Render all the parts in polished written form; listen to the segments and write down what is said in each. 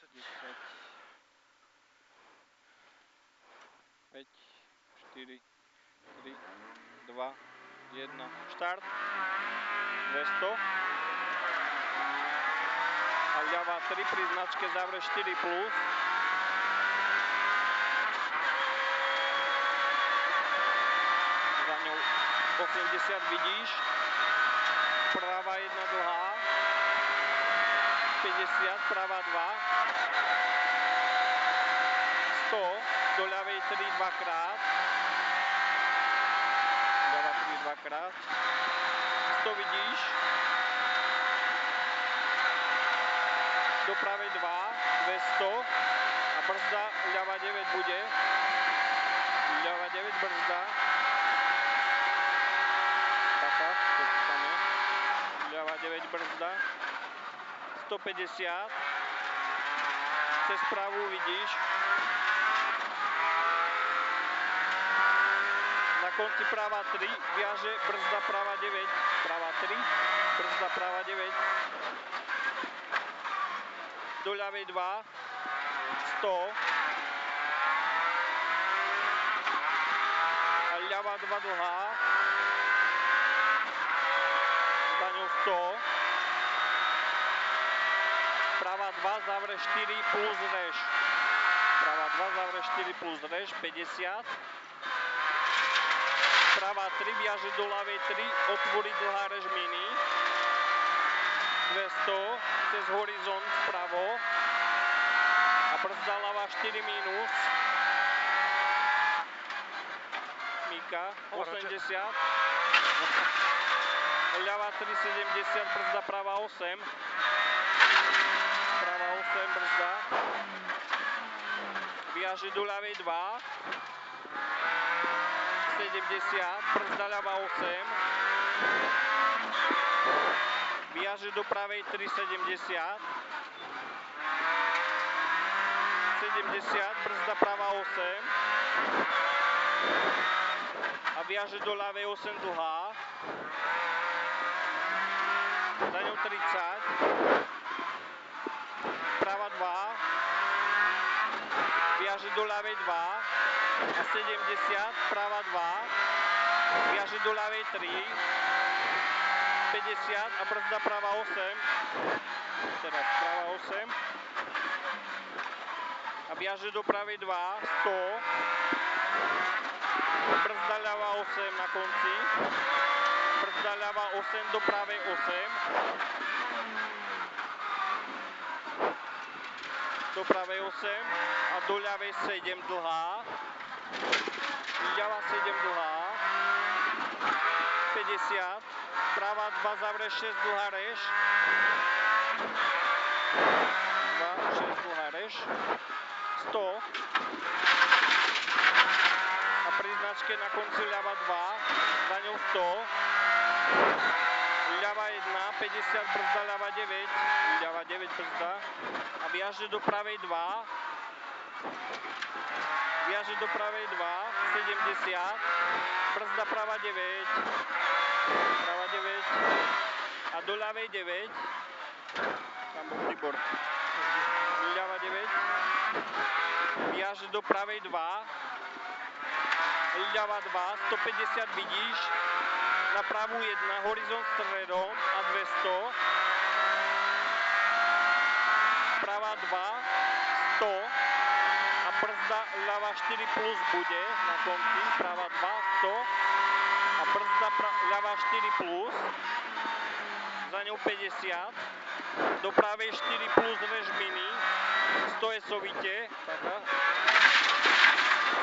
5, 4, 3, 2, 1, štart. 200. A ľavá 3 pri značke zavre 4 plus. Za ňou 80 vidíš. Práva 1 dlhá. 50, práva 2. 100, do ľavej 3 dvakrát. Ľavá 3 dvakrát. 100 vidíš. Do pravej 2, 200 a brzda, ľava 9 bude. Ľava 9 brzda. Taká, to tam je. Ľava 9 brzda. 150. Cez pravú vidíš. Na konci práva 3, viaže brzda práva 9. Práva 3, brzda práva 9. Do ľavej 2, 100. A ľavá 2 dlhá. Za ňou 100. Práva 2 zavre 4 plus rež. Práva 2 zavre 4 plus rež, 50. Práva 3 viaže do ľavej 3, otvorí dlhá rež mini. 200, cez horizont vpravo. A brzda ľava 4 minus. Mika, 80. Ľava 3, 70, brzda práva 8. Práva 8, brzda. Viaže do ľavej 2. 70, brzda ľava 8. Viaže do pravej 3, 70. 70, brzda práva 8. A viaže do ľavej 8 dlhá. Za ňou 30. Práva 2. Viaže do ľavej 2. A 70, práva 2. Viaže do ľavej 3. 50 a brzda práva 8. Teraz práva 8. A viaže do pravej 2. 100. Brzda ľava 8 na konci. Brzda ľava 8 do pravej 8. Do pravej 8 a do ľavej 7 dlhá. Ľava 7 dlhá. 50. Práva 2 zavre 6 dlhá rež. 2, 6 dlhá rež. 100. A pri značke na konci ľava 2. Za ňou 100. Ľava 1, 50, brzda ľava 9. Ľava 9 brzda. A viaže do pravej 2. Viaže do pravej 2. 70. Brzda práva 9. Práva 9. A do ľavej 9. Tam bol Tibor. Ľava 9. Viaže do pravej 2. Ľava 2. 150 vidíš. Na pravú 1, horizont stredom a 200. Práva 2, 100. A brzda ľava 4 plus bude na konci. Práva 2, 100. A brzda ľava 4 plus. Za ňou 50. Do pravej 4 plus rež mini. 100 esovite. Taká.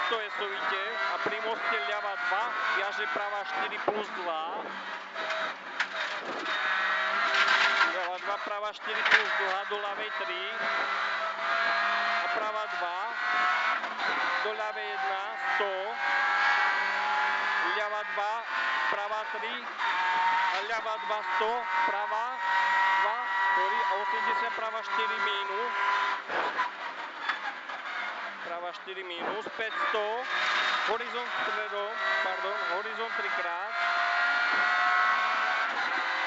100 esovite. A pri moste ľava 2 viaže práva 4 plus 2. Ľava 2, práva 4 plus 2 do ľavej 3. A práva 2 do ľavej 1, 100. Ľava 2, práva 3. A ľava 2, 100. Práva 2, sorry, a 80, práva 4 minus. Práva 4 minus, 500, horizont stredom, pardon, horizont 3 krát.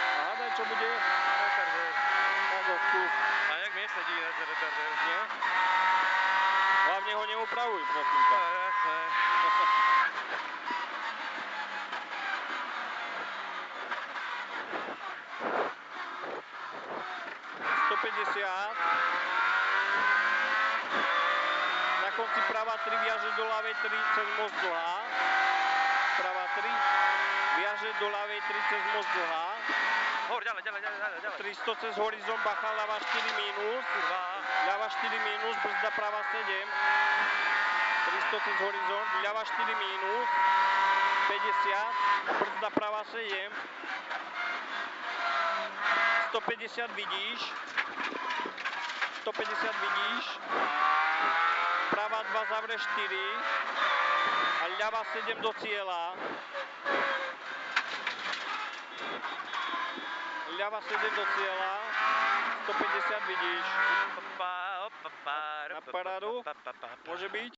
A hádaj, čo bude? Tak, skús. A jak vieš? nesedí, ne, ten retarder. Nie? Hlavne ho neupravuj, prosím ťa. Jasné. 150. Na konci prava 3 viaže do ľavej 3 cez most dlhá. Prava 3 viaže do ľavej 3 cez most dlhá. Hor, ďalej. 300 cez horizont, bacha, ľava 4 minus. Kurva. Ľava 4 minus, brzda prava 7. 300 cez horizont, ľava 4 minus. 50, brzda prava 7. 150 vidíš. 150 vidíš. Prava 2 zavre 4. A ľava 7 do cieľa. Ľava 7 do cieľa. 150 vidíš. Na parádu. Môže byť?